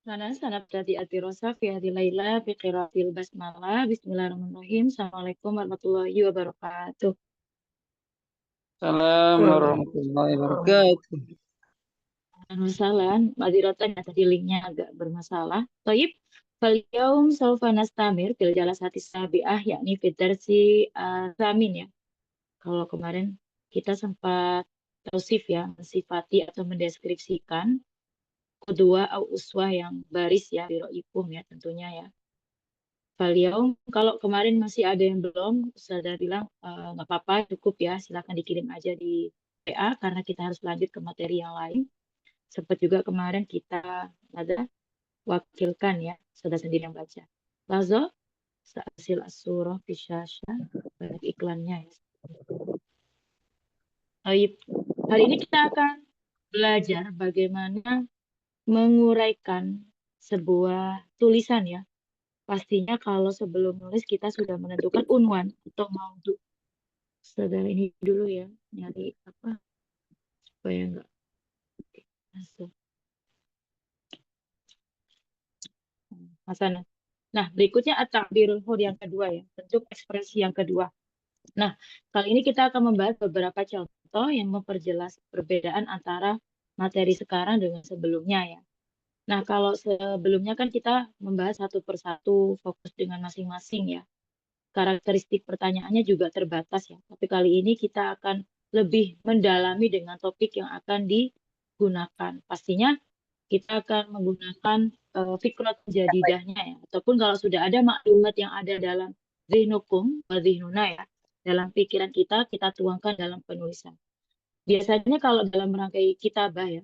Sanabda di Atirosa fi hadi Laila fi qiraatil basmalah. Bismillahirrahmanirrahim. Assalamualaikum warahmatullahi wabarakatuh. Assalamualaikum warahmatullahi wabarakatuh. Masalah, Madiratan tadi linknya agak bermasalah. Taib, Falyaum Saufa Nastamir fil Jalasati Sabi'ah yakni fitarsi Samin ya. Kalau kemarin kita sempat tausif ya, mensifati atau mendeskripsikan kedua au uswah yang baris ya, biro'ikum ya tentunya ya. Beliau, kalau kemarin masih ada yang belum, saya bilang nggak apa-apa, cukup ya, silakan dikirim aja di PA karena kita harus lanjut ke materi yang lain. Sempat juga kemarin kita ada wakilkan ya, saudara sendiri yang baca. Lazo, hasil asurah fisyasya, banyak iklannya ya. Baik, hari ini kita akan belajar bagaimana menguraikan sebuah tulisan ya. Pastinya kalau sebelum nulis kita sudah menentukan unwan atau maudhu. Saudara ini dulu ya, nyari apa supaya nggak masuk. Masana. Nah, berikutnya at-ta'birul hur yang kedua ya, bentuk ekspresi yang kedua. Nah, kali ini kita akan membahas beberapa contoh yang memperjelas perbedaan antara materi sekarang dengan sebelumnya ya. Nah, kalau sebelumnya kan kita membahas satu persatu, fokus dengan masing-masing ya. Karakteristik pertanyaannya juga terbatas ya. Tapi kali ini kita akan lebih mendalami dengan topik yang akan digunakan. Pastinya kita akan menggunakan fikrat jadidahnya ya. Ataupun kalau sudah ada maklumat yang ada dalam zihnukum, zihnuna ya. Dalam pikiran kita tuangkan dalam penulisan. Biasanya kalau dalam rangkai kitabah ya,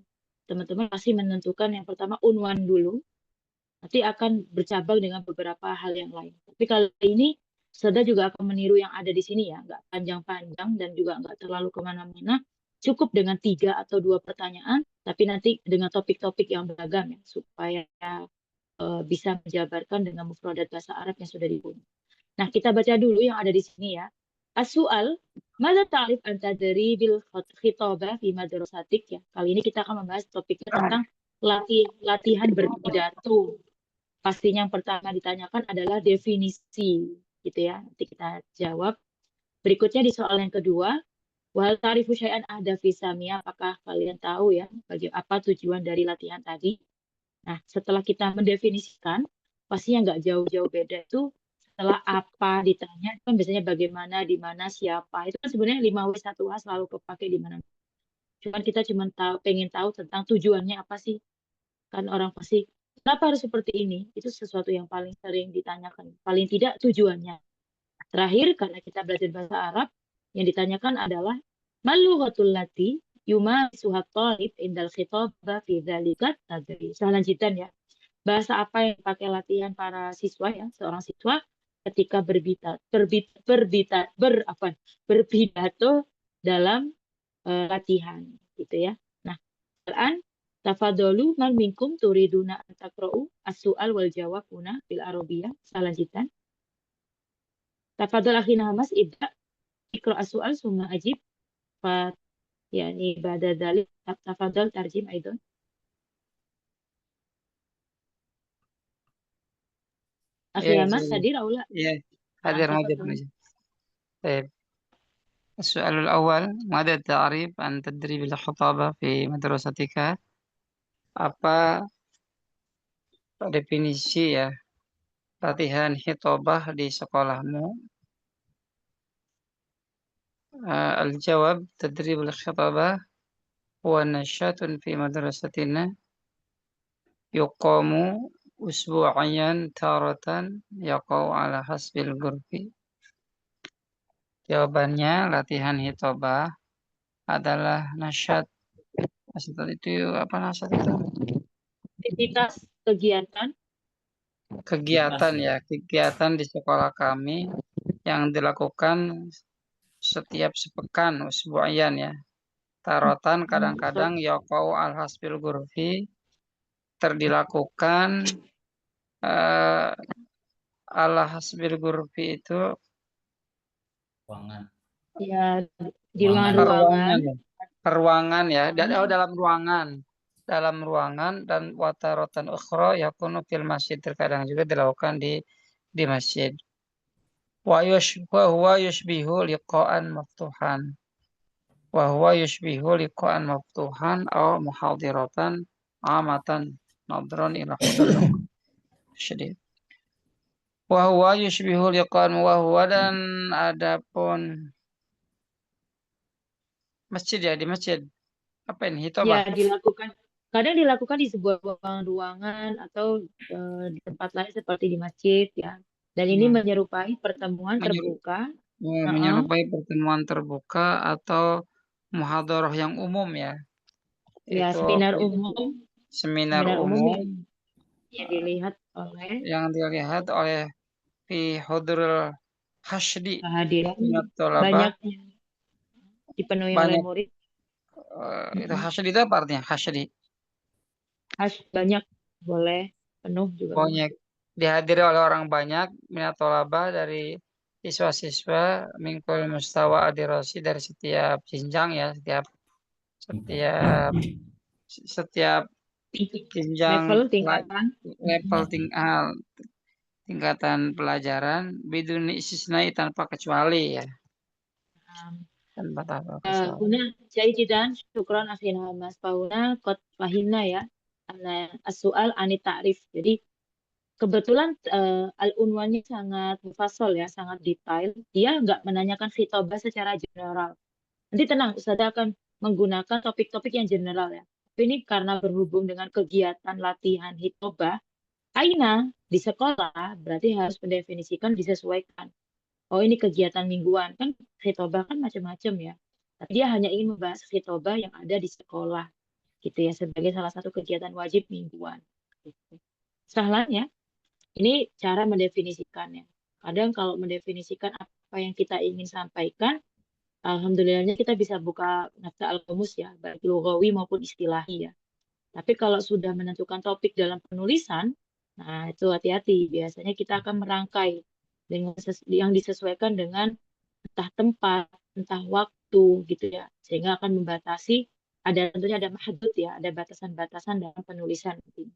teman-teman pasti menentukan yang pertama unwan dulu, nanti akan bercabang dengan beberapa hal yang lain. Tapi kali ini saudara juga akan meniru yang ada di sini ya, nggak panjang-panjang dan juga nggak terlalu kemana-mana. Cukup dengan 3 atau 2 pertanyaan, tapi nanti dengan topik-topik yang beragam ya, supaya bisa menjabarkan dengan mufradat bahasa Arab yang sudah dibunuh. Nah, kita baca dulu yang ada di sini ya. As-su'al, mada ta'rif anta dari bil khitabah fi madrasatik ya. Kali ini kita akan membahas topiknya tentang latihan berpidato. Pastinya yang pertama ditanyakan adalah definisi, gitu ya. Nanti kita jawab. Berikutnya di soal yang kedua, wal tarifu syai'an ahda fi samia, apakah kalian tahu ya bagi apa tujuan dari latihan tadi? Nah, setelah kita mendefinisikan, pastinya nggak jauh-jauh beda itu setelah apa ditanya, kan biasanya bagaimana, di mana, siapa. Itu kan sebenarnya 5W1H selalu kepake di mana. Cuman kita cuma tahu, pengen tahu tentang tujuannya apa sih. Kan orang pasti, kenapa harus seperti ini? Itu sesuatu yang paling sering ditanyakan. Paling tidak tujuannya. Terakhir, karena kita belajar bahasa Arab, yang ditanyakan adalah malughatul lati yuma suhat talib indal khitabah fi dzalika tadri. Saya lanjutkan ya. Bahasa apa yang dipakai latihan para siswa ya, seorang siswa ketika berpidato dalam latihan gitu ya. Nah, Al-an tafadolu man minkum turiduna an taqra'u as-su'al wal jawab una bil arabiyah. Saya lanjutkan. Tafadol akhina Hamas ibda ikra as-su'al summa ajib fa yani ba'da dzalik tafadol tarjim aidan. Akhi Ya, Hamas hadir aula? ya, Nah, hadir hadir tafadol. aja. Baik. السؤال الأول ماذا تعرف عن تدريب الخطابة في مدرستك؟ Apa definisi ya latihan khitobah di sekolahmu? Al-jawab تدريب الخطابة هو نشاط في مدرستنا يقام أسبوعيا تارة يقع على حسب الظرف. Jawabannya latihan hitobah adalah nasyat. Nasyat itu apa nasyat itu? Aktivitas kegiatan Kegiatan ya, kegiatan di sekolah kami yang dilakukan setiap sepekan, usbu'yan ya. Tarotan kadang-kadang yaqau al hasbil gurfi terdilakukan al hasbil gurfi itu ya di ruangan ruangan-ruangan ya. Ruangan ya, dalam ruangan. dalam ruangan, dan wa taratan ukhra yakunu fil masjid, terkadang juga dilakukan di masjid. Wa huwa yushbihu liqa'an maftuhan. Wa huwa yushbihu liqa'an maftuhan aw muhadiratan amatan nadran ila hudul syadid. Wa huwa yushbihu liqa'an wa huwa, dan adapun masjid ya, di masjid. Apa ini? Ya, Hitobah. kadang dilakukan di sebuah ruangan atau di tempat lain seperti di masjid ya. Dan ini menyerupai pertemuan terbuka. Menyerupai pertemuan terbuka atau muhadharah yang umum ya. Ya, Itu seminar umum yang dilihat oleh fi hudrul hasydi kehadiran banyak dipenuhi oleh murid. Itu hasydi itu apa artinya? Hasydi. Banyak boleh, penuh juga. Banyak dihadiri oleh orang banyak, minat thalabah, dari siswa-siswa, mingkul mustawa adirasi, dari setiap jenjang ya, setiap jenjang level tingkatan pelajaran, biduni istisnai, tanpa kecuali ya. Huna jayidan syukran akhina Mas Fauna kot fahimna ya. As-soal anit ta'rif. Jadi kebetulan al-unwannya sangat mufassal ya, sangat detail. Dia nggak menanyakan khitobah secara general. Nanti tenang, Ustazah akan menggunakan topik-topik yang general ya. Tapi ini karena berhubung dengan kegiatan latihan khitobah, aina di sekolah berarti harus mendefinisikan, disesuaikan. Oh, ini kegiatan mingguan. Kan khitobah kan macam-macam ya. Tapi dia hanya ingin membahas khitobah yang ada di sekolah. Gitu ya, sebagai salah satu kegiatan wajib mingguan. Gitu. Salahnya, ini cara mendefinisikannya. Kadang kalau mendefinisikan apa yang kita ingin sampaikan, alhamdulillahnya kita bisa buka nafsa al-qamus ya, baik lughawi maupun istilahi ya. Tapi kalau sudah menentukan topik dalam penulisan, nah itu hati-hati. Biasanya kita akan merangkai dengan yang disesuaikan dengan entah tempat, entah waktu gitu ya. Sehingga akan membatasi, tentunya ada mahdud ya, ada batasan-batasan dalam penulisan ini.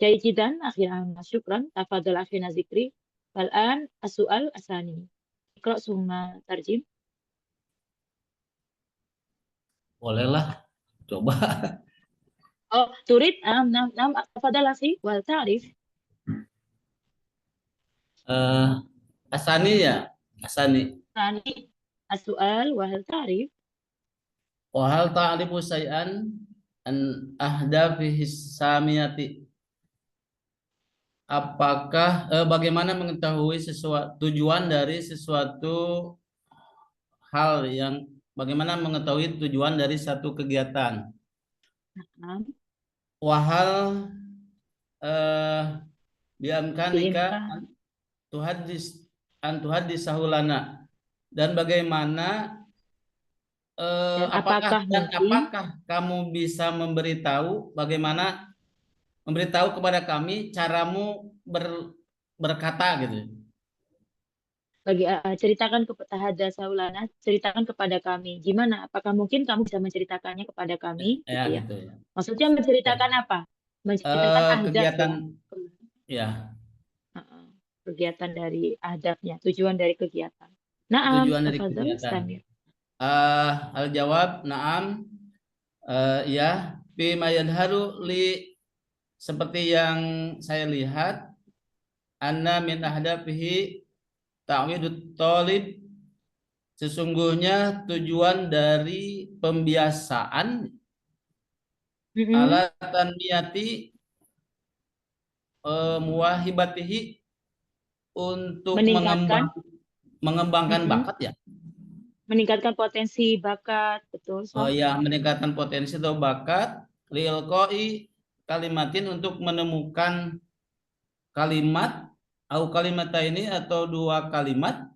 Jayidan akhirnya syukran, tafadhol akhirnya zikri. Wal'an as-su'al asani. Iqra' summa tarjim. Bolehlah, coba. Oh, turid nam tafadhal akhi wal ta'rif. Asani ya, Asani. Asani as-su'al wa hal ta'rif. Wa hal ta'rifu syai'an an ahdafihi samiyati. Apakah bagaimana mengetahui tujuan dari sesuatu hal yang, bagaimana mengetahui tujuan dari satu kegiatan? Wahal biamkanika tuhadis sahulana, dan bagaimana apakah kamu bisa memberitahu, bagaimana memberitahu kepada kami caramu berkata gitu. Ceritakan kepada Saulana, ceritakan kepada kami. Gimana? Apakah mungkin kamu bisa menceritakannya kepada kami? Ya, gitu ya. Gitu ya. Maksudnya menceritakan apa? Menceritakan kegiatan ya. Kegiatan dari ahdafnya, tujuan dari kegiatan. Naam, tujuan dari kegiatan. Al-jawab na'am. Ya, fi ma yadharu li, seperti yang saya lihat, anna min ahdafihi ta'widut talib, sesungguhnya tujuan dari pembiasaan ala tanmiyati muwahibatihi, untuk mengembangkan bakat ya. Meningkatkan potensi bakat, betul. Oh ya, meningkatkan potensi atau bakat, lilqai kalimatin, untuk menemukan kalimat au kalimata ini, atau dua kalimat,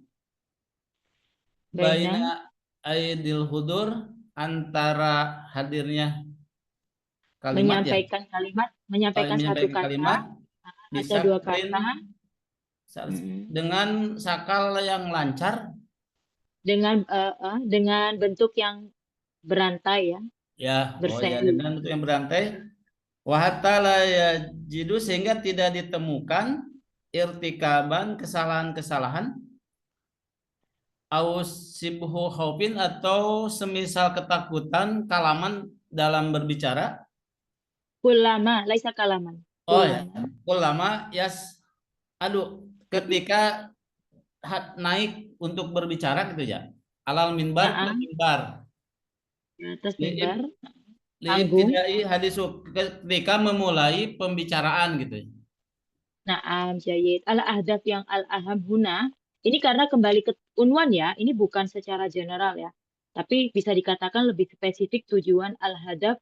baina aidil hudur, antara hadirnya kalimat, menyampaikan satu kalimat atau dua kata dengan sakal yang lancar, dengan bentuk yang berantai ya. Ya, dengan bentuk yang berantai, Wa hatta la yajidu, sehingga tidak ditemukan irtikaban, kesalahan-kesalahan, au sibhu khaufin, atau semisal ketakutan, kalaman dalam berbicara. Kulama, laisa kalaman. Oh ya, Kulama. ulama ketika naik untuk berbicara gitu ya. Alal minbar, ke Naam, minbar. di atas Liib mimbar, panggung. liibtidai hadisu, ketika memulai pembicaraan gitu ya. Naam, jayid. Al-ahdaf yang al-aham huna, ini karena kembali ke unwan ya, ini bukan secara general ya. Tapi bisa dikatakan lebih spesifik tujuan al-hadaf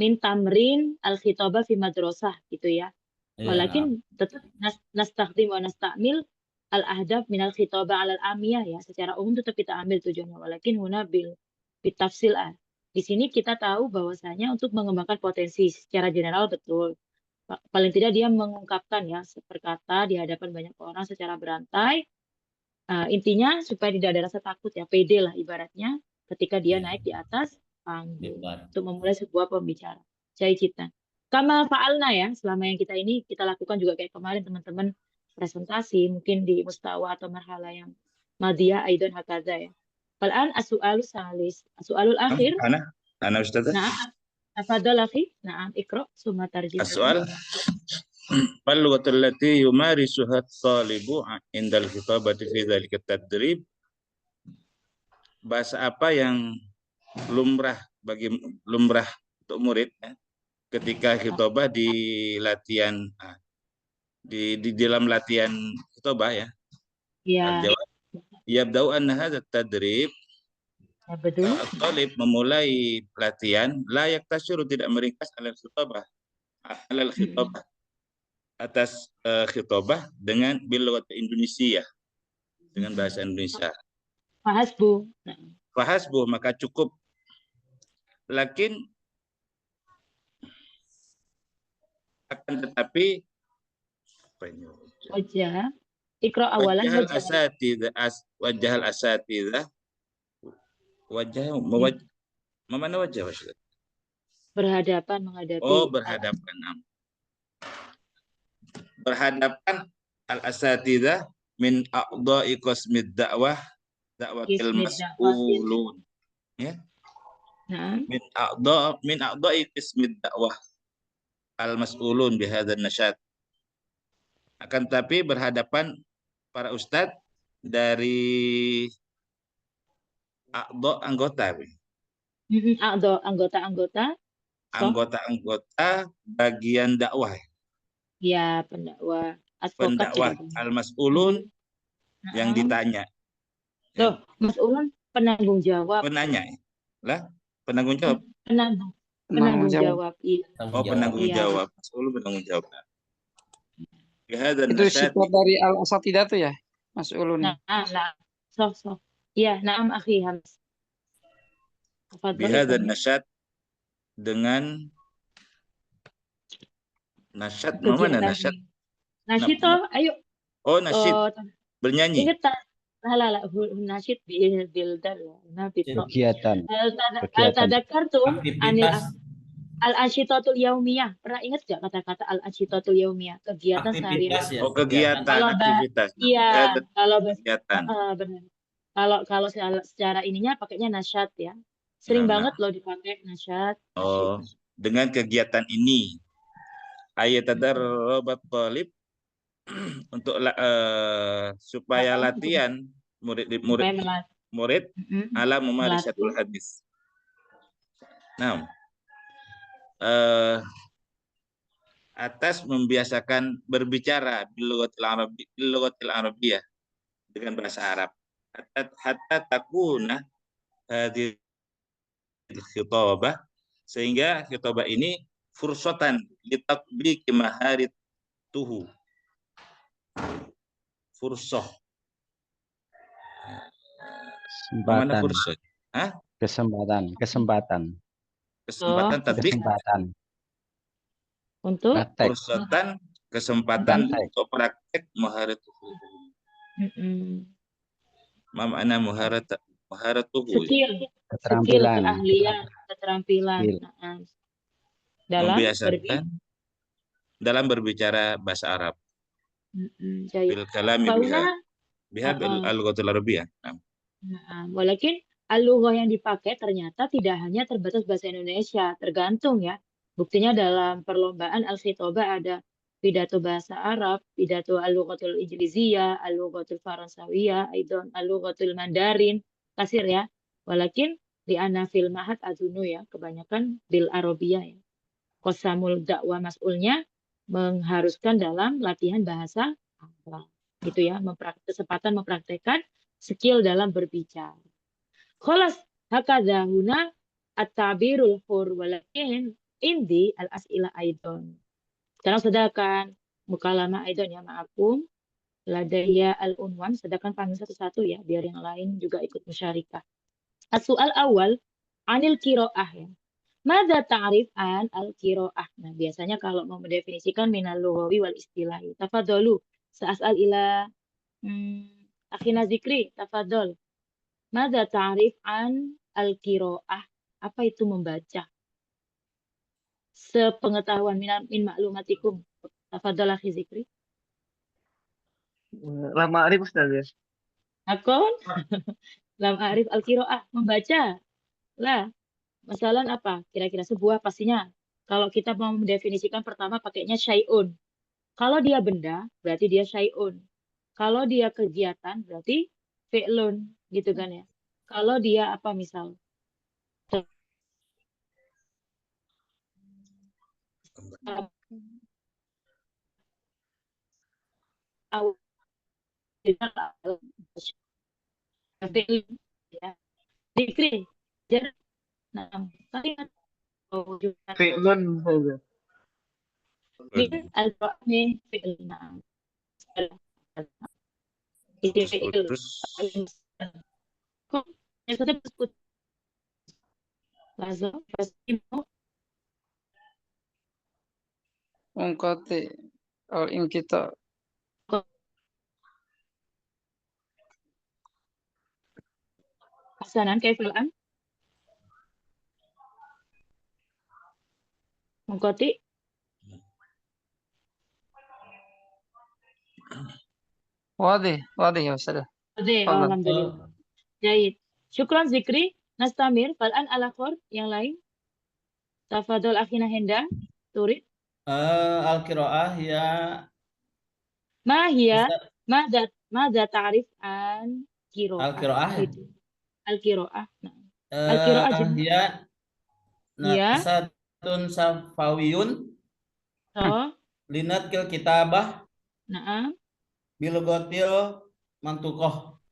min tamrin al-khitabah fi madrasah gitu ya. Iya, nah. Walakin tetap nastakhdim wa nastamil al-ahdaf min al-khitabah al-amiyah ya. Secara umum tetap kita ambil tujuannya. Walakin huna bitafsil. Di sini kita tahu bahwasanya untuk mengembangkan potensi secara general betul. Paling tidak dia mengungkapkan ya berkata di hadapan banyak orang secara berantai. Intinya supaya tidak ada rasa takut ya, pede lah ibaratnya ketika dia Iya, naik di atas panggung mimbar. untuk memulai sebuah pembicara. Cai cita. Kama fa'alna ya, selama yang kita ini kita lakukan juga kayak kemarin teman-teman presentasi mungkin di mustawa atau marhala yang madiyah aidan hakadha ya. Fal'an as-su'alu salis, as-su'alul akhir. أنا أستاذ. Nah, tafadhal akhi. Nah, ikra summa tarjim. السؤال ما اللغة التي يمارسها الطالب عند الخطابة في ذلك التدريب? Bahasa apa yang lumrah untuk murid ya, ketika khitobah di latihan di dalam latihan khitobah ya. Ya, Al-jawab yabda'u anna hadha at-tadrib, betul. at-talib memulai latihan la yaktasiru, tidak meringkas alal khitobah atas khitobah dengan bilughat Indonesia, dengan bahasa Indonesia. Fahasbu. Fahasbuh, maka cukup. Lakin akan tetapi Wajah. Ikra awalan wajah wajah. al-asatidzah mana wajah maksudnya? Berhadapan menghadapi. Oh, berhadapan. Berhadapan al-asatidzah min a'dha'i qismid da'watil mas'ulun. Ya. Nah. Min a'dha'i qismid da'wah al-mas'ulun bihadzal nasyat. Akan tapi berhadapan para ustadz dari anggota bagian dakwah. Ya, pendakwah. Pendakwah al-mas'ulun yang ditanya. Loh, mas'ulun penanggung jawab. Penanya. Lah, penanggung jawab. Penanggung jawab. Iya. Oh, penanggung jawab. Mas'ulun penanggung jawab. Itu sifat dari al-asatidzah itu ya, mas'ulun. Nah. Iya, na'am akhi Hams. Bihadzal nasyat, dengan nasyat, mana nasyat? Nasyid ayo. Oh, nasyid. Bernyanyi. Ingat tak? Lah, nasyid bildal. Kegiatan. Al-tadakkartum anil al-ansyitatul yaumiyah. Pernah ingat gak kata-kata al-ansyitatul yaumiyah? Kegiatan sehari-hari. Oh, kegiatan, aktivitas. Iya, kalau kegiatan. Benar. Kalau secara ininya pakainya nasyat ya. Sering banget loh dipakai nasyat. Oh, dengan kegiatan ini ayatadarrabat talib untuk supaya latihan murid ala mumarisatul hadis. Nah, atas membiasakan berbicara bilughatil arabiyah, dengan bahasa Arab. Hatta takuna hadhihi khitabah, sehingga khitabah ini fursatan litatbiqi maharituhu. Fursoh. Kesempatan. Kesempatan. Untuk fursatan, kesempatan untuk praktek maharituhu. Mana maharatuhu? Skill, keahlian, keterampilan. dalam membiasakan dalam berbicara bahasa Arab. Jayid. Bil kalami biha. Fauna Biha bil al-lughatul arabiyyah. walakin al-lughah yang dipakai ternyata tidak hanya terbatas bahasa Indonesia, tergantung ya. Buktinya dalam perlombaan al-khitabah ada pidato bahasa Arab, pidato al-lughatul Injiliziyah, al-lughatul Faransawiyah, aidon al-lughatul Mandarin, kasir ya. Walakin di anafil mahat azunu ya, kebanyakan bil Arabiyah ya. Qasamul dakwah mas'ulnya mengharuskan dalam latihan bahasa Arab. Gitu ya, kesempatan mempraktekkan skill dalam berbicara. Kholas hakadha huna at-ta'birul hur walakin indi al-as'ila aidon. Sekarang sedangkan mukalama aidon ya ma'akum ladaya al-unwan, sedangkan panggil satu-satu ya biar yang lain juga ikut musyarikah. As-su'al awal anil kiro'ah ya. Mada ta'rif an al-kiro'ah. Nah, biasanya kalau mau mendefinisikan minal lughawi wal istilahi. Tafadolu. Sa'as'al ila akhina zikri. Tafadol. Mada ta'rif an al-kiro'ah. Apa itu membaca? Sepengetahuan min maklumatikum. Tafadol akhi zikri. Lam ma'rif Ustaz ya. Akon. Lam a'rif al-kiro'ah. Membaca. Lah. Masalah apa? Kira-kira sebuah pastinya. Kalau kita mau mendefinisikan pertama pakainya syai'un. Kalau dia benda, berarti dia syai'un. Kalau dia kegiatan, berarti fi'lun. Gitu kan ya. Kalau dia apa misal? Fi'lun. Ya. Dikri. Jadi, nah, tadi kan Fi'lun saja. min al-fa'mi fi'lun. Itu fi'il. Terus Kok yang sudah disebut Lazo pasti mau Munqati al inqita. Hasanan kayak filan mengkoti Wadih ya Ustaz. Ade, Tafadhal. alhamdulillah. Jahit. Syukran zikri. Nastamir. Fal'an alakhor. Yang lain. Tafadol akhina henda. Turid. Al-qiraah ya Ma hiya. Ustaz, Mada ta'rif an kiro'ah. al-qiraah Apa itu? Al-kiro'ah. Nah. Al-kiro'ah jenis. ya Ya. nasatun safawiyun So. linatkil kitabah Nah. bilogotil mantukoh.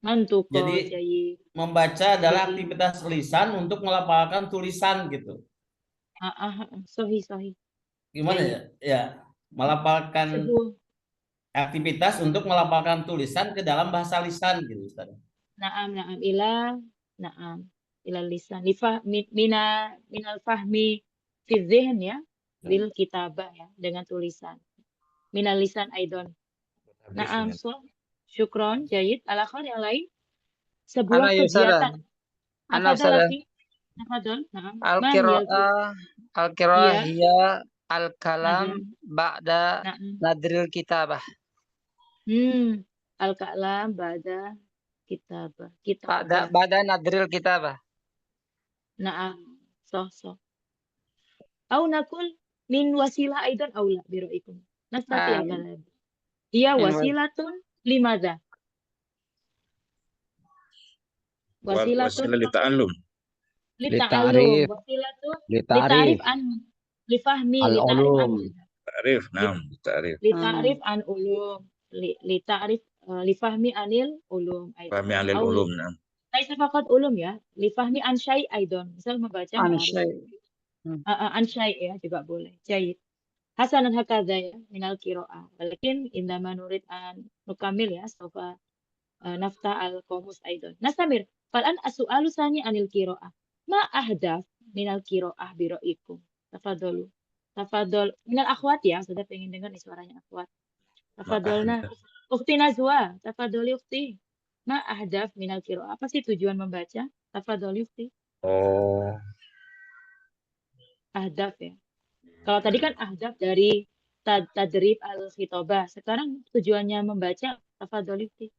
Mantuko. Jadi Jahit. membaca adalah Jadi. aktivitas lisan untuk melafalkan tulisan gitu. Sohi, sohi. Gimana ya? Ya, melafalkan Sebuah. aktivitas untuk melafalkan tulisan ke dalam bahasa lisan gitu, Ustaz. Naam ila lisan minal fahmi fi dzihn ya bil kitabah ya dengan tulisan minal lisan aidon. Naam so syukron jayid alakhir yang lain sebuah Ana ya Ustaz. kegiatan. Ana Tafadhol Ustaz. akhi. Tafadhol. Naam. Ma Al-qiraah Iya. hiya al-kalam ba'da Naam. nadril kitabah. Al-kalam ba'da kitabah. Ba'da nadril kitabah. Naam. So. Au nakul min wasilah aidan aula biroikum. Nastati al-kalam. Iya wasilatun limadha? wasilah li ta'allum. Lita'allum. Wasilatun litarif an lifahmi litarif an Ta'rif, naam, ta'rif. litarif an ulum litarif lifahmi anil ulum Fahmi alil ulum, naam. Laisa faqat ulum ya, lifahmi an syai' aidon. Misal membaca An harus an syai' ya juga boleh. Jayid. Hasanan hakadha ya minal qiraah. Walakin indama nurid an nukamil ya sofa nafta al qomus aidon. Nastamir. Fal'an as-su'alu sani anil qiraah. Ma ahdaf minal qiraah biro'ikum. Tafadholu. Tafadhol minal akhwat ya, sudah pengen dengar nih suaranya akhwat. Tafadholna. Ukhti Nazwa, tafadholi ukhti. Ma ahdaf minal qiraah. Apa sih tujuan membaca? Tafadholi ukhti. Oh, Ahdaf ya. Kalau tadi kan ahdaf dari tadrib al-khitobah. Sekarang tujuannya membaca tafadhol ifti.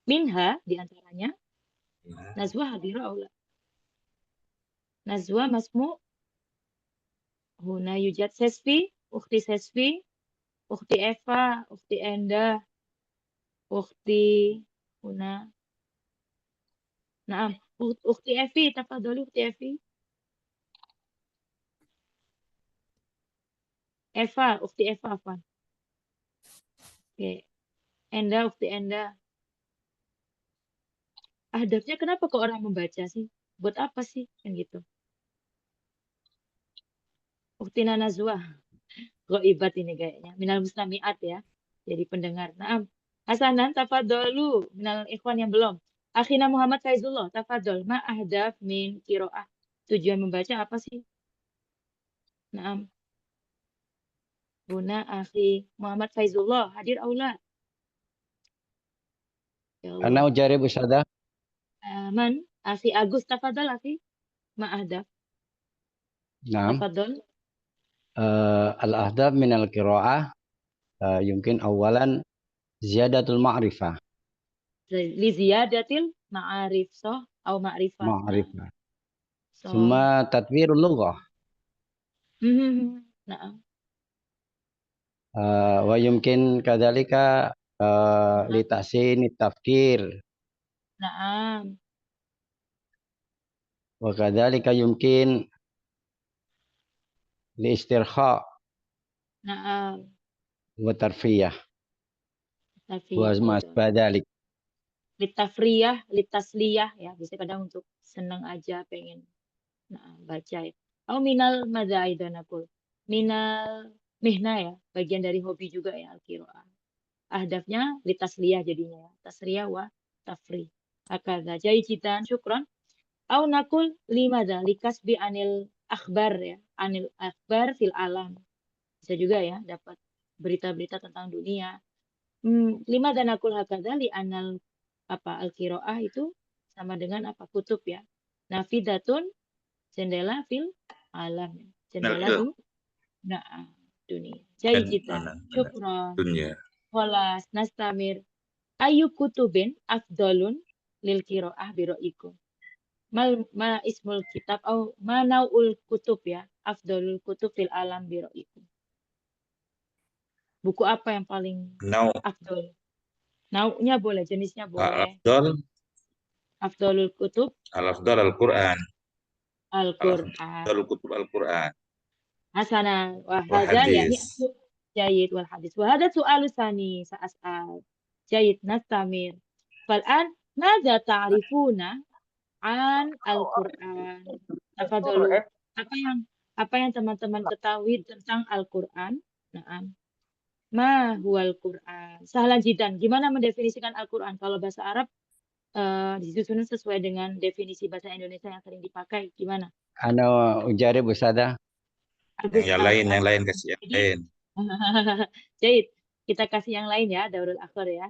Minha diantaranya nazwa hadira aula. Nazwa masmu huna yujad sesfi, ukhti Eva, ukhti Enda, ukhti huna. Naam, ukhti Evi, tafadholi ukhti Evi. Eva, ukhti Eva apa? Oke. Enda, ukhti Enda. Ahdafnya kenapa kok orang membaca sih? Buat apa sih? Kan gitu. Ukhtina Nazwa. Ghaibat ini kayaknya. Minal mustami'at ya. Jadi pendengar. Naam. Hasanan, tafadholu. Minal ikhwan yang belum. Akhina Muhammad Faizullah, tafadhol. Ma ahdaf min kiro'ah. Tujuan membaca apa sih? Naam. Buna akhi Muhammad Faizullah. Hadir aula. Ya Allah. Ana ujarib Ustazah. Man, akhi Agus, tafadhol akhi. Ma ahdaf. Naam. Tafadhol. Al-ahdaf min al-qira'ah yumkin awalan ziyadatul ma'rifah. Li ziyadatil ma'arif soh. Au ma'rifat. Ma'rifah. So. Summa tatwirul lughah. Naam. Wa yumkin kadzalika li tahsin tafkir. Naam. Wa kadzalika yumkin li istirkha Naam. wa tarfiyah. Wa Tafiyah. ma asbadalik. Litafriyah, litasliyah ya. Bisa kadang untuk senang aja pengen baca ya. Au minal madza naqul. Minal mihna ya, bagian dari hobi juga ya al-qiraah. Ahdafnya litasliyah jadinya ya. Tasriyah wa tafri. Hakadza jaidan syukran. Au naqul limadza likasbi anil akhbar ya. Anil akhbar fil alam. Bisa juga ya dapat berita-berita tentang dunia. Limadza naqul hakadza li anal al-qiraah itu sama dengan kutub ya. Nafidatun jendela fil alam. Jendela di dunia. Jaidan. Syukran. Dunia. Walas nastamir. Ayu kutubin afdalun lil qiraah biroikum. Ma ismul kitab au ma naul kutub ya. Afdalul kutub fil alam biroikum. Buku apa yang paling afdal? Nau'nya boleh, jenisnya boleh. Afdalul kutub. Al-afdal Al-Quran. Al-Quran. Afdalul kutub Al-Quran. Hasanah. Wahada yani jayid wal hadis. Wahada su'alu sani sa'as'al. Jayid nastamir. Fal'an, madza ta'rifuna an Al-Quran? Tafadhalu. Apa yang teman-teman ketahui tentang Al-Quran? Naam. Ma huwal Quran. Sahlan jidan. Gimana mendefinisikan Al-Quran? Kalau bahasa Arab disusun sesuai dengan definisi bahasa Indonesia yang sering dipakai. Gimana? Ana ujarib Ustazah. Yang lain kasih yang lain. Jahit, kita kasih yang lain ya, Daurul Akhir ya.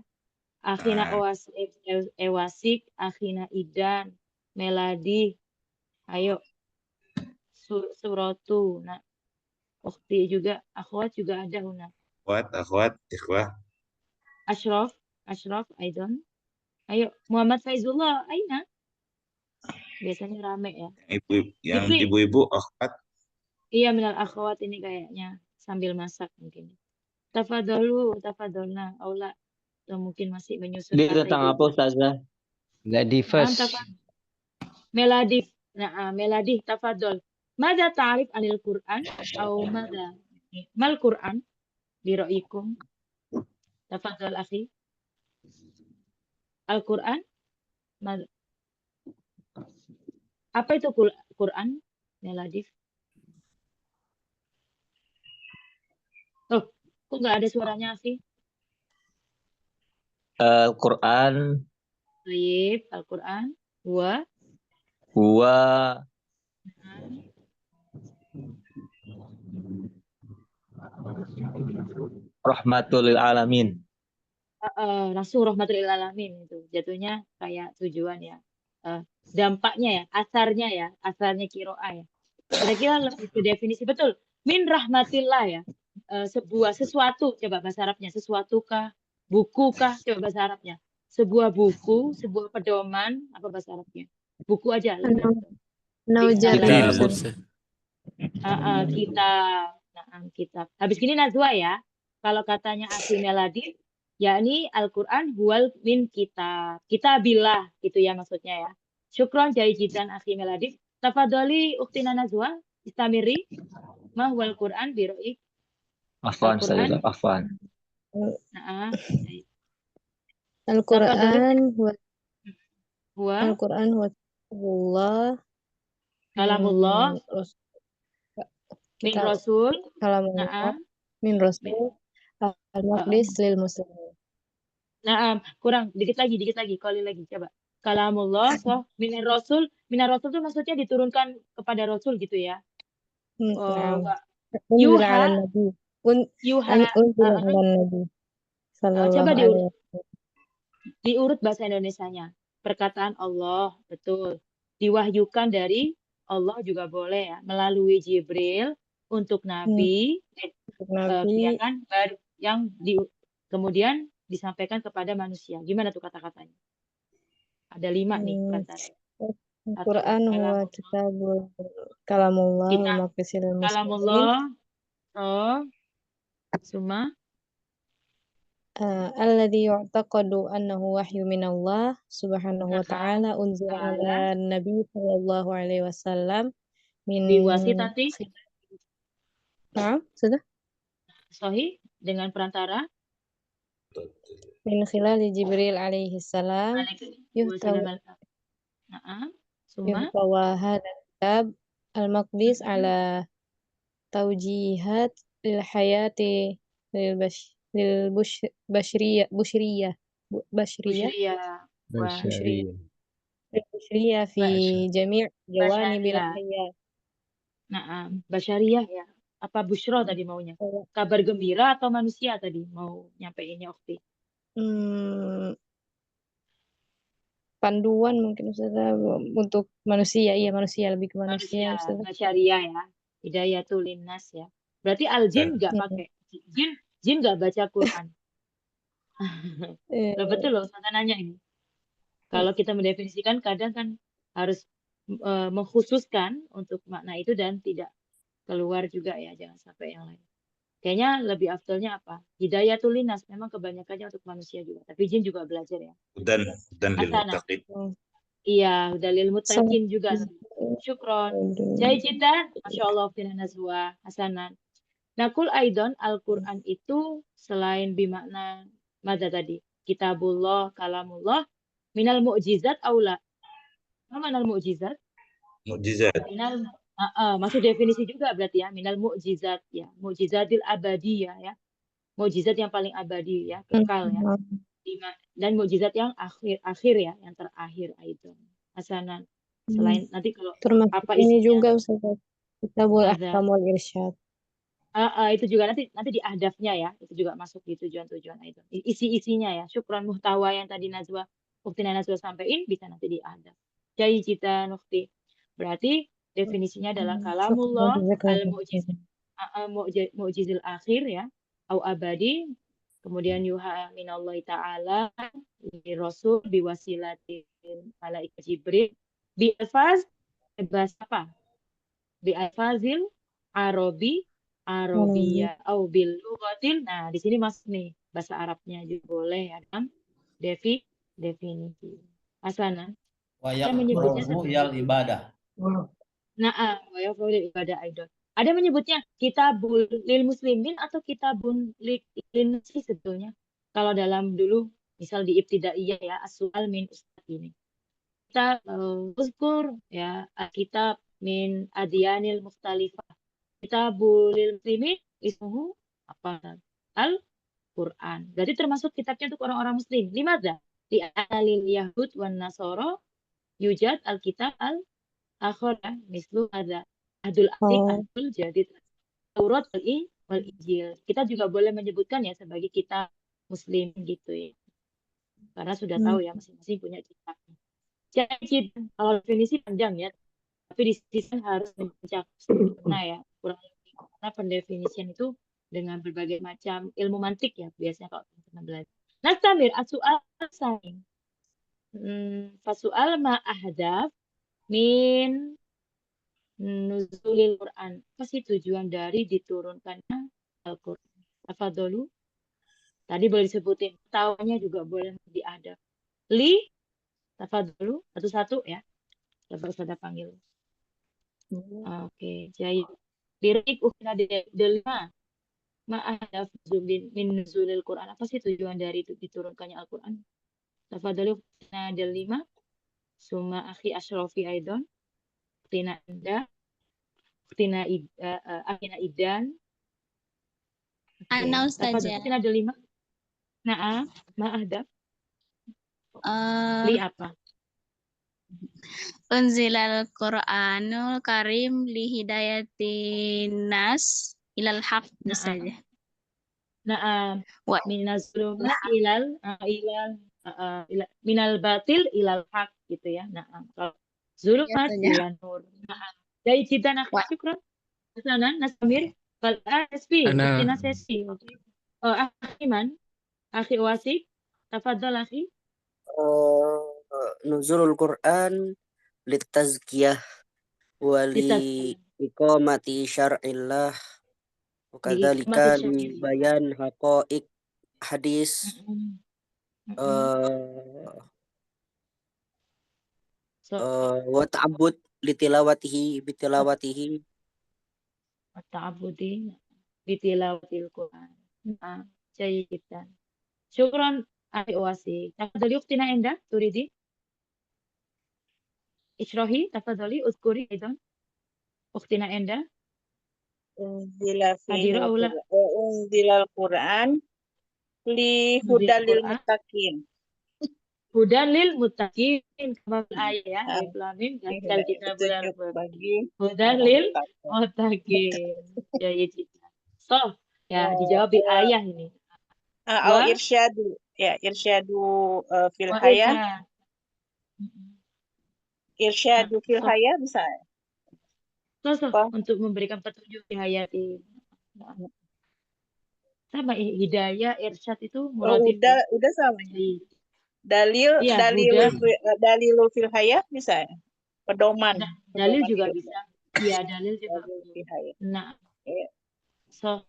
Akhina Ewasik, Akhina Idan, Meladi. Ayo. Suratu. Nah, Ukhti juga, akhwat juga ada Huna. Akhwat, ikhwah. Ashraf, Aidan. Ayo, Muhammad Faizullah, aina? Biasanya rame ya. Yang ibu-ibu akhwat. Iya, minal akhwat ini kayaknya sambil masak mungkin. Tafadolna, aula. Atau mungkin masih menyusun Dia tentang apa Ustazah? Ladifas. Meladif. Nah, Meladif, tafadol. Mada ta'rif anil Quran? Atau mada? Mal Quran? Biro'ikum. Tafadol, akhi. Al-Quran? Apa itu Quran? Meladif. Oh, kok nggak ada suaranya, akhi? Al-Quran. Baik, Al-Quran. Huwa rahmatul lil alamin. Langsung rahmatul lil alamin itu. Jatuhnya kayak tujuan ya. dampaknya ya, asarnya kiroah ya. Kira-kira lebih ke definisi betul. Min rahmatillah ya. Sesuatu, coba bahasa Arabnya, sesuatu kah? Buku kah? Coba bahasa Arabnya. Sebuah buku, sebuah pedoman, apa bahasa Arabnya? Buku aja lebih betul. Naujar Risalah. Ustazah. Kitab. Kitab. Habis gini Najwa ya. Kalau katanya Akhi Meladi, yakni Al-Quran huwal min kitab. Kitabillah gitu ya maksudnya ya. Syukron jayidan Akhi Meladi. Tafadholi Uktina Najwa, istamiri. Ma huwal Quran biroi. Afwan, Al-Quran. Ustazah, afwan. Al-Quran huwa Al-Quran huwa kitabullah kalamullah min kitab rasul. kalamullah min rasul al-maqdis lil muslimin. Kurang dikit lagi, kali lagi coba. Kalamullah so minar rasul itu maksudnya diturunkan kepada rasul gitu ya. Unzila 'alan nabi. Yuha. Unzila 'alan nabi. Coba Sallallahu diurut bahasa Indonesianya. Perkataan Allah, betul. Diwahyukan dari Allah juga boleh ya, melalui Jibril untuk Nabi, ya kan, baru yang kemudian disampaikan kepada manusia. Gimana tuh kata-katanya? Ada 5 nih kata. Al-Quran huwa kitabul kalamullah wa maqdisil muslimin. Kalamullah. Suma alladhi yu'taqadu annahu wahyu minallah subhanahu wa ta'ala unzila ala nabi sallallahu alaihi wasallam min biwasitati. Sudah? Sahih dengan perantara min khilali Jibril alaihi salam yuhtawa hadha kitab al-maqdis ala tawjihat lil hayati lil bashriyah fi jami' jawanibil hayat. Basyariyah ya. Apa busyra tadi maunya? Kabar gembira atau manusia tadi mau nyampeinnya Ukti? Panduan mungkin Ustazah untuk manusia, iya manusia lebih ke manusia. Basyariyah ya. Hidayatul linnas ya. Berarti al-jin enggak pakai. Jin enggak baca Quran. Betul loh, Ustazah nanya ini. Kalau kita mendefinisikan kadang kan harus mengkhususkan untuk makna itu dan tidak keluar juga ya, jangan sampai yang lain. Kayaknya lebih afdalnya apa? Hidayatul linnas memang kebanyakannya untuk manusia juga, tapi jin juga belajar ya. Dan lil muttaqin. Iya, udah lil muttaqin juga. Syukron. Jayidan, Masya Allah, Fina Nazwa, Hasanan. Nakul Aidon, Al-Quran itu selain bimakna mada tadi, kitabullah, kalamullah, minal mu'jizat aula. Apa minal mu'jizat? Mu'jizat. Masuk definisi juga berarti ya, minal mu'jizat ya, mu'jizatil abadiyah ya, mu'jizat yang paling abadi ya, kekal ya, dan mu'jizat yang akhir ya, yang terakhir itu. Hasanan. Selain nanti kalau termasuk apa ini isinya, juga Ustazah, kitabul ahkamul irsyad. Itu juga nanti di ahdafnya ya, itu juga masuk di tujuan-tujuan itu. Isi-isinya ya, syukran muhtawa yang tadi Najwa, Uktina Najwa sampaikan bisa nanti di ahdaf. Jadi cita nukti. Berarti definisinya adalah kalamullah al-mu'jizil akhir ya, au abadi, kemudian yuha minallahi ta'ala li rasul biwasilatin malaikat Jibril bi alfaz bahasa apa? Bi alfazil Arabia au bil lughatil. Nah, di sini masuk nih bahasa Arabnya juga boleh ya dalam definisi. Asana. Wa yaqrahu yal ibadah. Wa yaqrahu ibadah idol. Ada menyebutnya kitabul lil muslimin atau kitabun lil nasi sebetulnya. Kalau dalam dulu misal di ibtidaiyah ya, as-su'al min ustaz ini. Kita uzkur ya, kitab min adyanil mukhtalifah. Kitabul lil muslimin ismuhu apa? Al-Quran. Berarti termasuk kitabnya untuk orang-orang muslim. Limadza? Li alil yahud wan nasara yujad al-kitab al-akhir mislu ada Ahdul Atik, Ahdul Jadid, Taurat wal Injil. Kita juga boleh menyebutkan ya sebagai kitab muslim gitu ya. Karena sudah tahu ya masing-masing punya kitab. Jajidan. Kalau definisi panjang ya, tapi di sisi harus mencakup sempurna ya, kurang lebih. Karena pendefinisian itu dengan berbagai macam ilmu mantik ya, biasanya kalau teman-teman belajar. Nastamir, as-su'al sani. Fasu'al ma ahdaf min nuzulil Quran. Apa sih tujuan dari diturunkannya Al-Quran? Tafadholu. Tadi boleh disebutin. Tawanya juga boleh diadab. Li, tafadholu. Satu-satu ya. Coba saya panggil. Oke, jadi lirik ukna delima ma'adaf min nuzulil Quran. Apa sih tujuan dari diturunkannya Al-Quran? Tafadholu ukna delima summa akhi Ashrafi Aidon. Uktina Anda. Uktina Akina Idan. Ana Tafadhol. Ustazah. Uktina delima. Nah, ma'adaf. Li apa? Unzilal Qur'anul Karim li hidayatin nas ilal haq saja. Nah, Wa minazulumat ilal minal batil ilal haq gitu ya. Nah, kalau zulumat ilal nur. Nah, dari cita nak syukran. Sana Nasamir, kalau ASP, Ana Uktina Sesi. Oh, Akhiman, Akhi Wasik, tafadhal Akhi. Nuzulul Quran litazkiyah wa li iqamati syar'illah wa kadzalika li bayan haqa'iq hadis wa ta'abbud litilawatihi bitilawatihi ta'abbudi bitilawatil Quran. Nah, jayidan. Syukran Akhi Wasik. Tafadhali Uktina Enda, turidi. Ishrohi, tafadhali, uzkuri aidan. Uktina Enda. Unzilal Quran li hudalil muttaqin. Hudalil muttaqin, kama ayat ya, alif lam mim dan kita hudalil muttaqin. So, ya dijawab bil ayah ini. Irsyadu fil hayah. Irsyadu fil hayah bisa. Untuk memberikan petunjuk di hayati. Sama hidayah, irsyad itu muratif. Udah sama. Dalilul fil hayah bisa. Pedoman. Dalil juga bisa. Iya, dalil juga. Nah. So.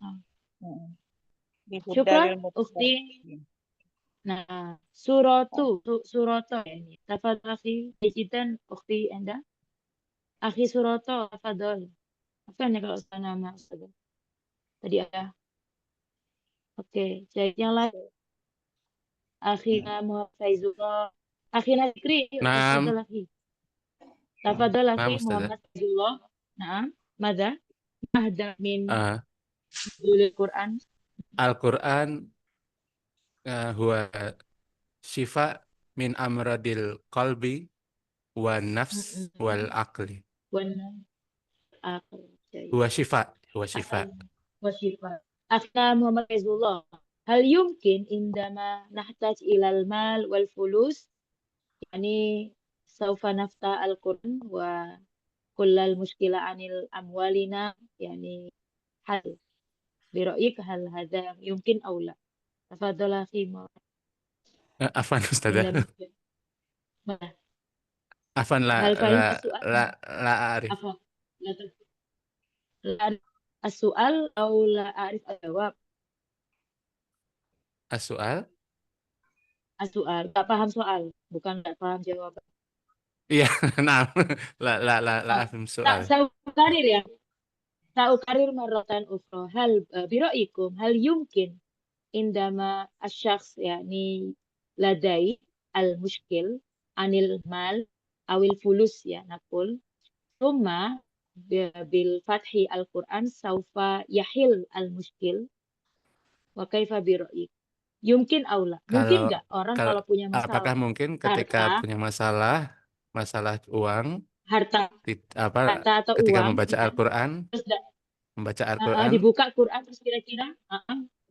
Syukran ukti. Nah, suratu ya ini. Tafadhol akhi, dijidan ukti Anda. Akhi Suroto, tafadhol. Apa nih kalau saya nama Ustaz? Tadi ada. Oke, jadi yang lain. Akhina Muhammad Faizullah. Akhina Zikri. Tafadhol akhi. Tafadhol akhi Muhammad Faizullah. Naam. Mada? Mahda min nuzulil Quran. Al-Quran huwa syifa min amradil qalbi wa nafs wal aqli. Huwa syifa. Akhna Muhammad Faizullah. Hal yumkin indama nahtaj ilal mal wal fulus yani saufa nafta al-Quran wa kullal mushkila anil amwalina yani hal bira'yik hal hadha yumkin aw la. Tafadhal akhi. Afan Ustazah. Afan la arif. As-su'al atau la arif al-jawab? As-su'al? As-su'al, gak paham soal, bukan gak paham jawaban. Iya, nah, la afham soal. Saukarir ya. Saukarir marratan ukhra. Hal biraikum hal yumkin indama asyakhs yani ladai al-mushkil anil mal awil fulus ya nakul. Thumma bil fathi al-Quran saufa yahil al-mushkil wa kaifa bira'ik yumkin aula mungkin nggak orang kalau punya masalah apakah mungkin ketika punya masalah uang harta atau ketika uang membaca Al-Quran dibuka Quran terus kira-kira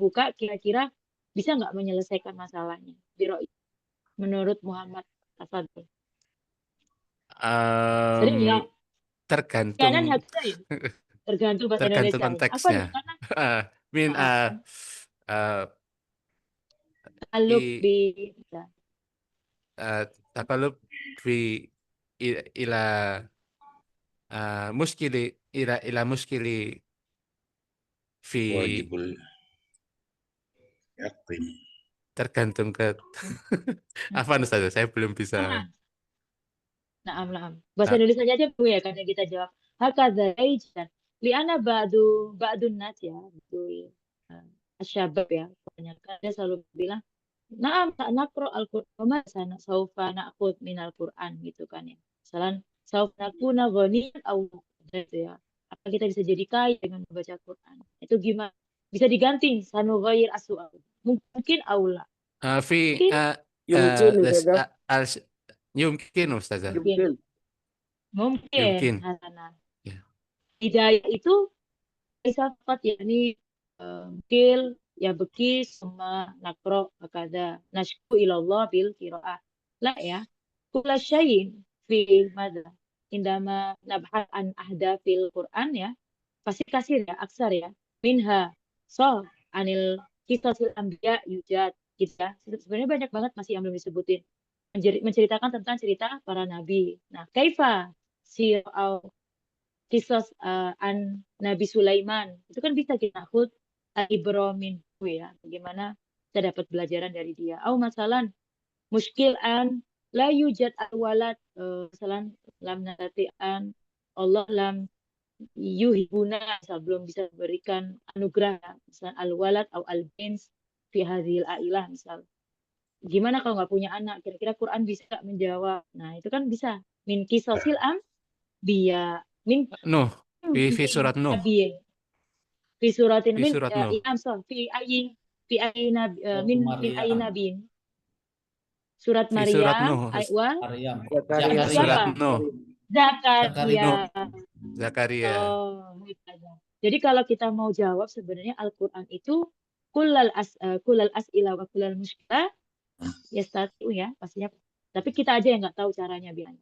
buka kira-kira bisa nggak menyelesaikan masalahnya bira'ik menurut Muhammad tafadhol. Sering ya. Tergantung Kanan haksa ya. Tergantung bahasa tergantung Indonesia. Apa konteksnya. nih? Karena Min taluk bi takalub fi ila muskili ila muskili fi Wajibul yaqin. tergantung ke apa Ustaz? Saya belum bisa. Naam. Bahasa Indonesia aja Bu ya karena kita jawab. Hakadha aijan. Li'ana ba'dun nas ya. Itu asyabab ya. Kebanyakan dia selalu bilang, "Na'am naqra al-Qur'an wa sana saufa na'khud min al-Qur'an" gitu kan ya. Misalnya saufa nakuna ghaniyan aw gitu ya. Apa kita bisa jadi kaya dengan membaca Quran? Itu gimana? Bisa diganti sanu ghair as-su'al. Mungkin aula. Fi Yumkin Ustazah. yumkin Ustazah. Mungkin. Yumkin. Hasanah. Ya. Hidayah itu sifat yakni kil ya beki sama nakro kada nashku ilallah bil qiraah. La ya. Kula syai'in fi madza indama nabhat an ahdafil Quran ya. Pasti kasir ya, aksar ya. Minha so anil kisasil anbiya yujad kita. Sebenarnya banyak banget masih yang belum disebutin. Menceritakan tentang cerita para nabi. Nah, kaifa kisah an Nabi Sulaiman itu kan bisa kita khud Ibrahim ya. Bagaimana kita dapat pelajaran dari dia. Au masalan muskil an la yujad al-walad masalan lam nanti an Allah lam yuhibuna misal belum bisa berikan anugerah misal al-walad atau al-bins fi hadhil ailah misal. Gimana kalau nggak punya anak? Kira-kira Quran bisa menjawab. Nah, itu kan bisa min kisosil biya min fi surat Nuh. Fi suratin Fi min surat Nuh. fi ayi nabiin. Surat Fi surat Maryam Nuh. Surat Nuh. Zakaria. Oh, jadi kalau kita mau jawab sebenarnya Al-Qur'an itu kullal as'ila wa kullal mushkilah ya satu ya pastinya. Tapi kita aja yang nggak tahu caranya bilangnya.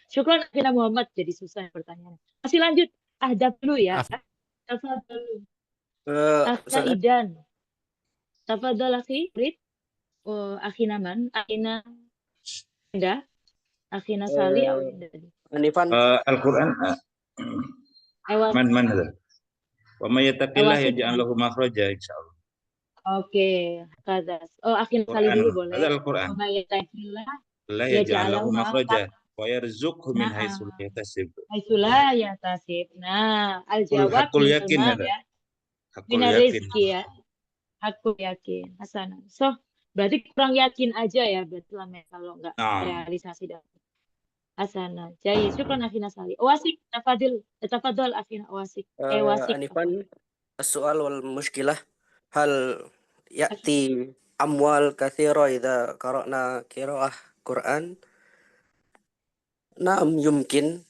Syukran akhirnya Muhammad jadi susah pertanyaannya. Masih lanjut ahdaf dulu ya. Tafadhol. Idan. Tafadhol akhi Rid. Akhina man? Akhina Indah. Akhina Sali atau Indah tadi? Anifan. Al-Quran. Man hada. Wa may yattaqillah yaj'al lahu makhraja insyaallah. Oke, kadas. Oh, Akhina Sali dulu boleh. Hada Al-Quran. Wa may yattaqillah la yaj'al lahu makhraja wa yarzuqhu min haitsu la yahtasib. Haitsu la yahtasib. Nah, al-jawab hakul yakin ya. Hakul yakin. Ya. Hakul yakin. Hasanah. So, berarti kurang yakin aja ya berarti lama kalau nggak realisasi dan Hasanah. Jadi, syukran Akhina Sali. Wasik, tafadhol Akhina Wasik. Wasik. Anifan, as-su'al wal mushkilah hal ya'ti amwal katsira idza qara'na qira'ah Quran. Naam yumkin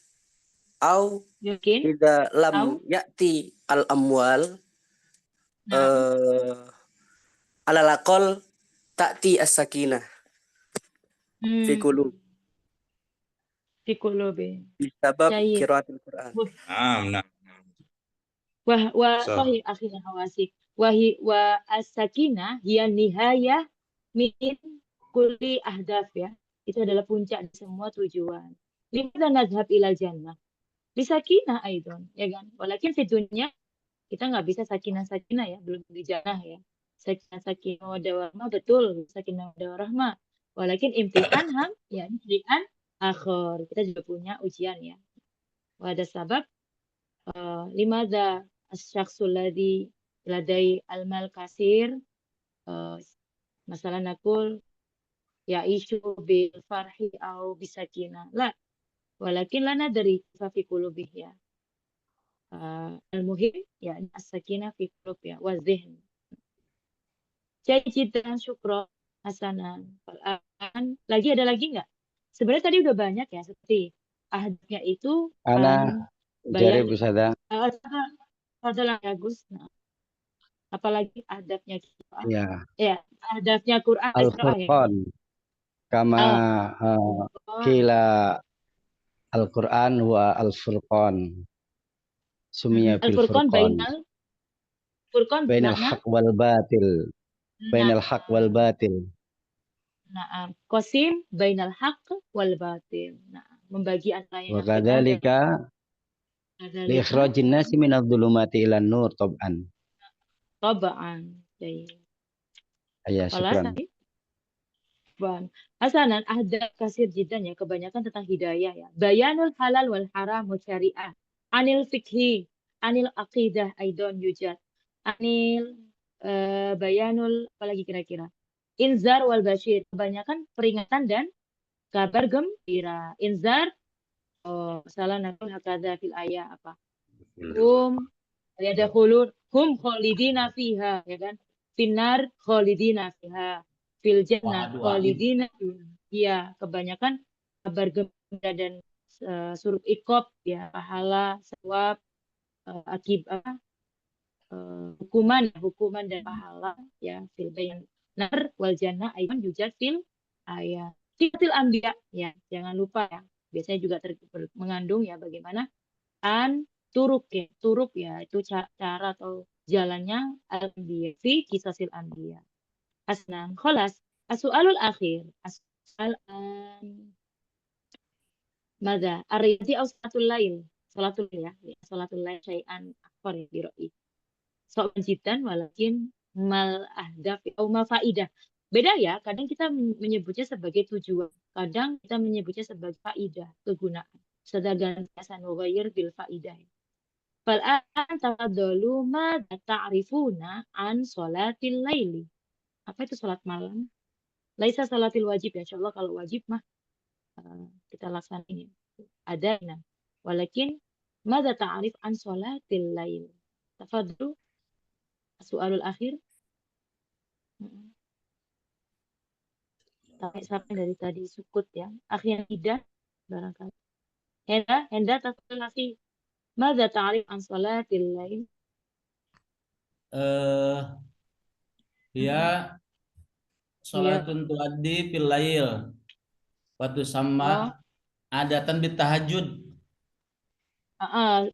au idza lam ya'ti al amwal alal aqal ta'ti as-sakinah fi qulub fi qulubi bisabab qiraatil Quran. Wah sahih akhirnya Wasik. Wa as-sakinah hiya nihayah min kulli ahdaf ya. Itu adalah puncak dari semua tujuan. Limadha nadhhab ilal jannah? Lisakinah aidon, ya kan? Walakin fi dunya kita nggak bisa sakinah ya, belum di jannah ya. Sakinah wadah betul, sakinah wadah rahmah. Walakin imtihan ham ya imtihan akhir. Kita juga punya ujian ya. Wada sabab limadha asy-syakhsul ladzi ladai al-mal kasir masalah nakul ya isu bil farhi au bisakinah. La walakin lana dari fi qulubih ya. Al-muhim ya as-sakinah fi qulub ya wa dzihn. Jajidan syukra hasanan. Lagi ada lagi nggak? Sebenarnya tadi udah banyak ya seperti ahdafnya itu Jari Bu Sada. Adalah bagus. Nah, apalagi ahdafnya kita. Ya, ahdafnya Quran Al-Furqan. Kama kila Al-Quran wa al-Furqan. Sumiya bil Al-Furqan Furqan. Furqan Bainal makna haq wal batil. Bainal haq wal batil. Nah, qasim bainal haqq wal batil. Nah, membagi antara Wa yang benar dan kadzalika li kadzalika ikhrajin nasi minadh-dhulumati ilan nur tab'an. tab'an. Baik. Ya, Kelas syukran. tadi. Bang. Hasanan ada kasir jidan ya, kebanyakan tentang hidayah ya. Bayanul halal wal haram wa syariah. Anil fikhi, anil aqidah aidon yujad. Anil bayanul apalagi kira-kira. Inzar wal bashir, kebanyakan peringatan dan kabar gembira. Inzar, oh salah nakul hakadha fil ayah apa? Hum khalidina fiha, ya kan? Finar khalidina fiha. Fil jannah khalidina fiha. Iya, kebanyakan kabar gembira dan suruh iqab ya, pahala, sawab, akibat, hukuman dan pahala ya, fil nar wal jannah ayman yujad fil ayat. Sifatil anbiya ya, jangan lupa ya. Biasanya juga mengandung ya bagaimana turuk ya itu cara atau jalannya al-anbiya fi kisasil anbiya. Asnan kholas as-su'alul akhir mada ar-riyadi aw salatul lail ya salatul lail syai'an akbar ya bi ra'yi so'ban jiddan walakin mal ahdaf atau mal faidah. Beda ya, kadang kita menyebutnya sebagai tujuan, kadang kita menyebutnya sebagai faidah, kegunaan. Sedangkan biasa nughayir bil faidah. Fal'an tafadhalu ma ta'rifuna an sholatil laili. Apa itu sholat malam? Laisa sholatil wajib ya, insyaallah kalau wajib mah kita laksanain. Ada nah. Walakin madza ta'rif an sholatil lail? Tafadhalu. Soalul akhir. Sampai dari tadi sukut ya. Akhirnya tidak barangkali. Henda tafadhal akhi. Madza ta'rif an sholatil lail? Ya sholatun tuaddi fil lail wa tusamma adatan bitahajud.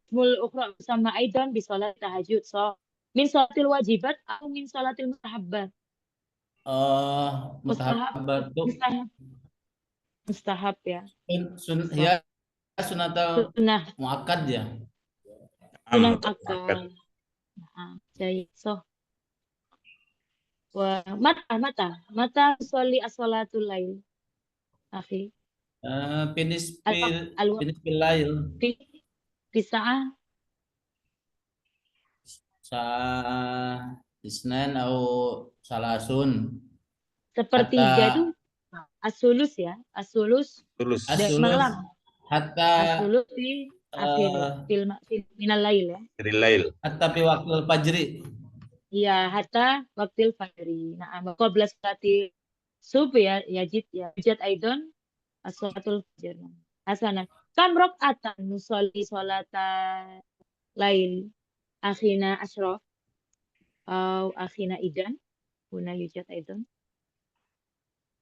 Mul ukhra sama aidan bi sholat tahajud. So min sholatil wajibat atau min sholatil mustahabbat? Mustahabbat tuh mustahab ya. Ya sunatul muakkad ya. Sunat akal. Jadi so wa mata sholli as-sholatul lail akhi finis bil lail Pisah isnan atau salasun sepertiga itu asulus ya asulus dari malam hatta asulus di akhir minal lail ya hatta fi waqtil fajri. Iya, hatta waktil fajri. Nah, qabla salati subh ya yajid aidon as-salatul fajr. Hasanah. Kam rakaatan nusolli sholata lail akhina asyraf atau akhina idan huna yujad aidon.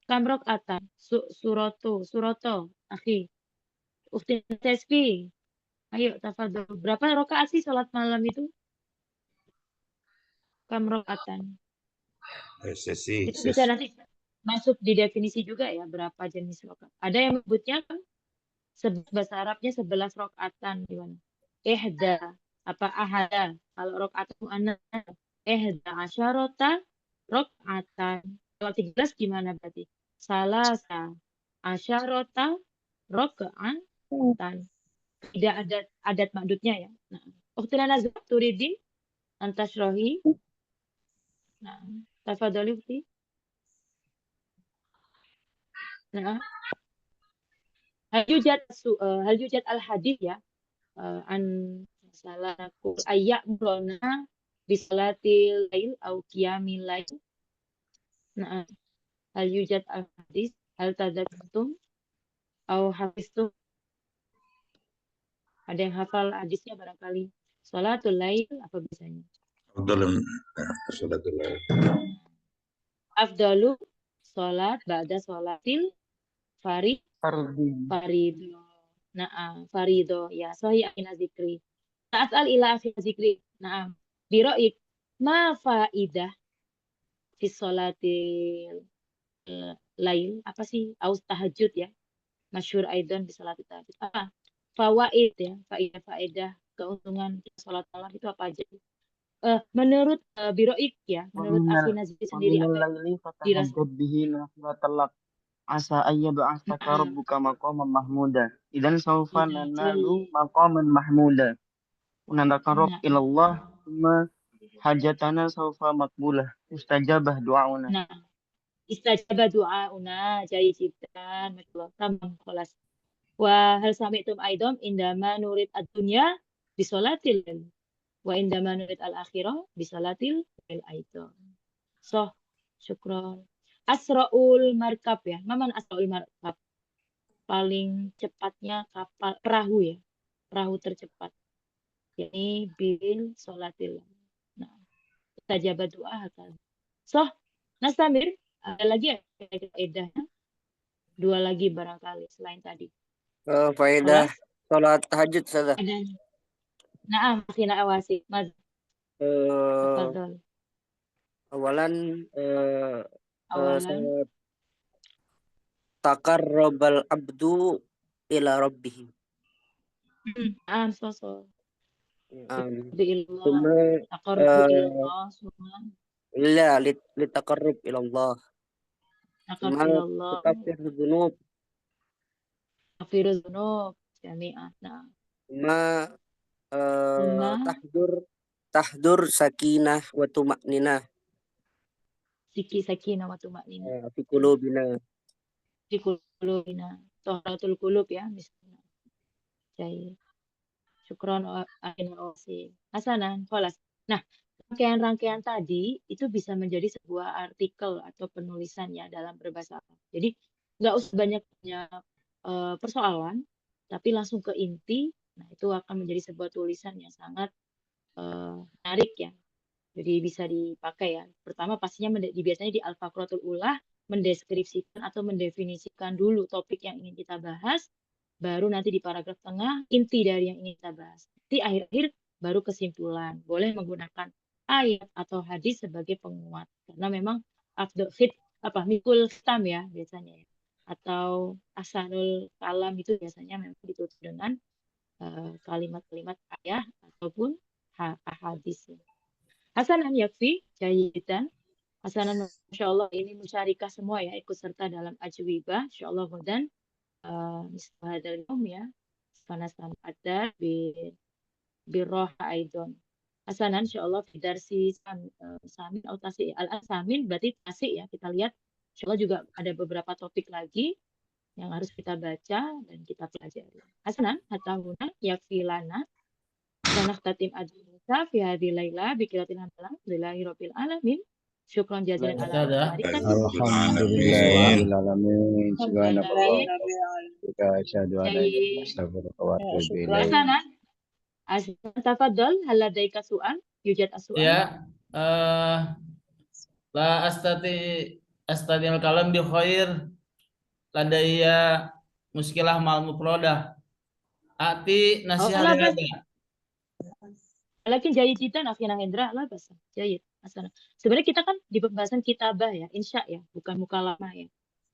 Kam rakaatan surato akhi ukhti tasbih. Ayo tafadhol. Berapa rakaat sih salat malam itu? Kam rakaatan. Itu bisa nanti masuk di definisi juga ya berapa jenis rakaat. Ada yang menyebutnya kan bahasa Arabnya 11 rakaatan gimana? Ihda apa ahada kalau rakaat muannats ihda asyarata rakaatan. Kalau 13 gimana berarti? Salasa asyarata rakaatan. Tidak ada adat makdudnya ya. Nah, ukhtina Nazah turidin antashrohi. Nah, tafadhali ukhti. Nah, hal yujad al hadis ya an salaku ayyak murona bisalatil lail au qiyamil lail. Nah, hal yujad al hadis hal tadzakkartum au hafiztum. Ada yang hafal hadisnya barangkali. Salatul lail apa biasanya? Salatul lail. Afdalu salat ba'da salatil farid. Na'am, farido. Ya, sahih akhina zikri. Ta'as'al ila akhina zikri. Na'am. Biro'ik, ma faidah fi sholatil lail. Apa sih? Aus tahajud ya. Masyhur aidan di sholatil tahajud. Fawaid ya. Faedah keuntungan sholat malam itu apa aja? Menurut Biro'ik ya. Menurut akhina zikri sendiri ومن apa yang الليل dirasa? فتهجد به نافلة لك عسى أن يبعثك ربك مقاما محمودا إذا سوف ننال مقاما محمودا ونتقرب إلى الله ثم حاجتنا سوف مقبولة مستجابة دعاؤنا. Nah, istajabah du'auna jayyid jiddan. Tamam, khalas. Wa hal sami'tum aidom indama nurid ad-dunya bisolatil wa indama nurid al-akhirah bisolatil aidom. So, syukron. Asra'ul markab ya. Maman asra'ul markab? Paling cepatnya kapal perahu ya. Perahu tercepat. Ini bil solatil. Nah, istajabah doa kan. So, Nastamir, ada lagi ya faedahnya? Dua lagi barangkali selain tadi. Faedah sholat tahajud saja. Naam, akhina awasi. Tafadhol. Awalan taqarrabal abdu ila rabbih. So. Summa illa litaqarrub ila Allah. Summa tukaffiru dzunub. Tukaffiru dzunub jami'an. Summa tahdur sakinah wa tuma'ninah. Sakinah wa tuma'ninah. Fi qulubina. Fi qulubina. Tahratul qulub ya misalnya. Jadi syukron akhina awasi. Hasanan, kholas. Nah, rangkaian-rangkaian tadi itu bisa menjadi sebuah artikel atau penulisan ya dalam berbahasa Arab. Jadi nggak usah banyak persoalan, tapi langsung ke inti. Nah, itu akan menjadi sebuah tulisan yang sangat menarik ya. Jadi bisa dipakai ya. Pertama pastinya biasanya di Al-Faqratul Ula mendeskripsikan atau mendefinisikan dulu topik yang ingin kita bahas, baru nanti di paragraf tengah inti dari yang ingin kita bahas. Di akhir-akhir baru kesimpulan. Boleh menggunakan ayat atau hadis sebagai penguat karena memang mikul khitam ya biasanya ya. Atau asanul kalam itu biasanya memang ditutup dengan kalimat-kalimat ayat ataupun hadis. Hasanan yakfi jayyidan. Hasanan insyaallah ini musyarikah semua ya ikut serta dalam ajwibah insyaallah dan hadal yaum ya. Fanasan ada birroha aidon. Hasanan insyaallah fi darsi samin atau tasi al-samin berarti tasi ya kita lihat insyaallah juga ada beberapa topik lagi yang harus kita baca dan kita pelajari. Hasanan hatta huna yakfi lana dan tatim adza fi hadhihi laila bi qiraatil hamdalah lillahi rabbil alamin. Syukran jazalan ala alhamdulillahil alamin. Subhanallah. Kita asyhadu an la ilaha illallah astaghfiruka wa atubu ilaik. Hasanan tafadhal hal ladaika su'al yujad as-su'al. Ya, la astadil kalam bi khair ladaya muskilah mal mufradah. Ati nasihat hada. Lakin jayiditan akhina Hendra lah bahasa jayid. Sebenarnya kita kan di pembahasan kitabah ya, insya ya, bukan mukalamah ya.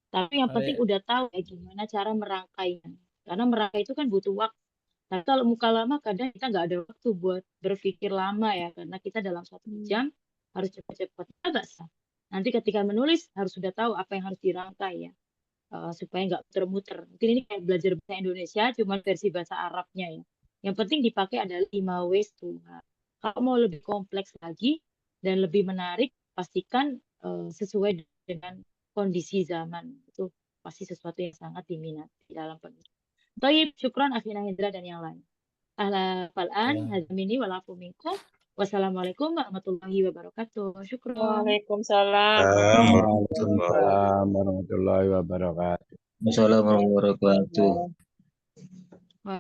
Tapi yang penting udah tahu ya gimana cara merangkainya. Karena merangkai itu kan butuh waktu. Nah, kalau mukalamah kadang kita nggak ada waktu buat berpikir lama ya, karena kita dalam 1 jam harus cepat-cepat. Nanti ketika menulis harus sudah tahu apa yang harus dirangkai ya, supaya nggak muter-muter. Mungkin ini kayak belajar bahasa Indonesia, cuma versi bahasa Arabnya ya. Yang penting dipakai adalah 5 ways to. Kalau mau lebih kompleks lagi dan lebih menarik, pastikan sesuai dengan kondisi zaman. Itu pasti sesuatu yang sangat diminati dalam penulis. Taib, syukran akhina Hendra dan yang lain. Ahla fal'an, hazmini walafu minkum. Wassalamualaikum warahmatullahi wabarakatuh. Syukran. Waalaikumsalam. Waalaikumsalam warahmatullahi wabarakatuh. Wassalamualaikum warahmatullahi wabarakatuh.